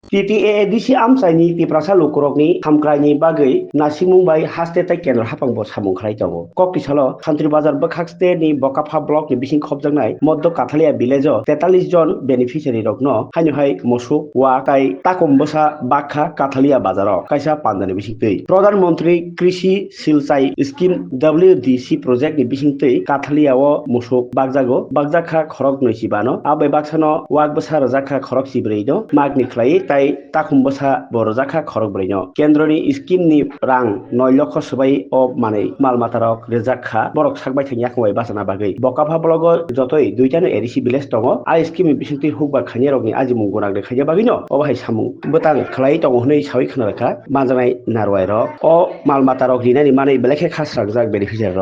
TTAADC Amsaini Tiprasa Lukurokni Hamkraini Bagai Nasi Mumbai Haste Taken Hapangbo Samungkrai Jago. Kokti Salo Country Bazar Bakhaste ni Bokapha Block ni Bising Khobjangnai Moddo Kathalia Village 43 জন beneficiary rokno hainohai Mosuk wa kai Takombosa Bakha Kathalia Bazaro Kaisa Pandani Bisingtei Pradhan Mantri Krishi Silchai Scheme WDC project ni Bisingtei Kathalia o Mosuk Bagjago Bagjaka Khorok Noisibano Abai Baksano Wak Basa Rajaka Khorok Sibreido Magni Klai Tai Takombosa Borojaka Khorok Breino Kendroni scheme ni rang 9 লক্ষ সবাই ও মানে মালমাতারক রেজাকখা বরক সাকবাই থাকি কমাই বাসানা বাগৈ Bakafa blog যতই দুইটানো এরিসি village দङ I scheme बिसुंति हुकबा खानिया रगनि आजि मुंगुनाग दे खाइया बागिनो अबाहाय सामुं बोतां खलाय दङ हनै सावै खोनारखा माजानाय नारवाय र अ मालमाता रग दिनानि मानै बेलेखे खास्राग जाग बेनिफिसियार र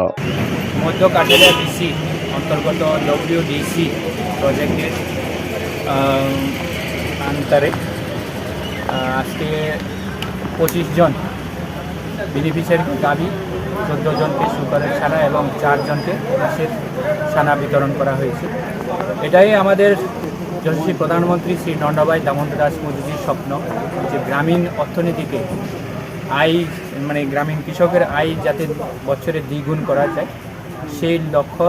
মধ্য কাঠালিয়া ডিসি অন্তর্গত ডব্লিউডিসি প্রজেক্টের আন্তরে আজকে 25 জন বেনিফিশিয়ারি দাবি 14 জনকে সুপারের ছানা এবং 4 জনকে হাঁসের ছানা বিতরণ করা হয়েছে। এটাই আমাদের যশস্বী প্রধানমন্ত্রী শ্রী নন্দাভাই দামোদর দাস মোদীজির স্বপ্ন যে গ্রামীণ অর্থনীতিকে আয় মানে গ্রামীণ কৃষকের আয় যাতে বছরে দ্বিগুণ করা যায় সেই লক্ষ্য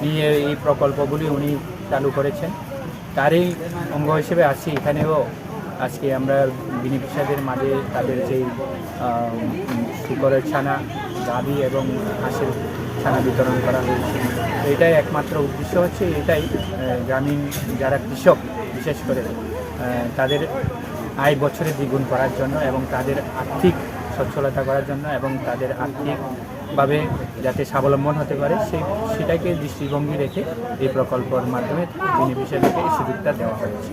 নিয়ে এই প্রকল্পগুলি উনি চালু করেছেন। তারই অঙ্গ হিসেবে আছি এখানেও আজকে আমরা বেনিফিশিয়ারিদের মাঝে তাদের যেই শুকরের ছানা গাভী এবং হাঁসের ছানা বিতরণ করা হয়েছে। এটাই একমাত্র উদ্দেশ্য হচ্ছে এটাই গ্রামীণ যারা কৃষক বিশেষ করে তাদের আয় বছরে দ্বিগুণ করার জন্য এবং তাদের আর্থিক সচ্ছলতা করার জন্য এবং তাদের আর্থিকভাবে যাতে স্বাবলম্বন হতে পারে সেটাকে দৃষ্টিভঙ্গি রেখে এই প্রকল্পের মাধ্যমে বেনিফিশিয়ারিকে এই সুযোগটা দেওয়া হয়েছে।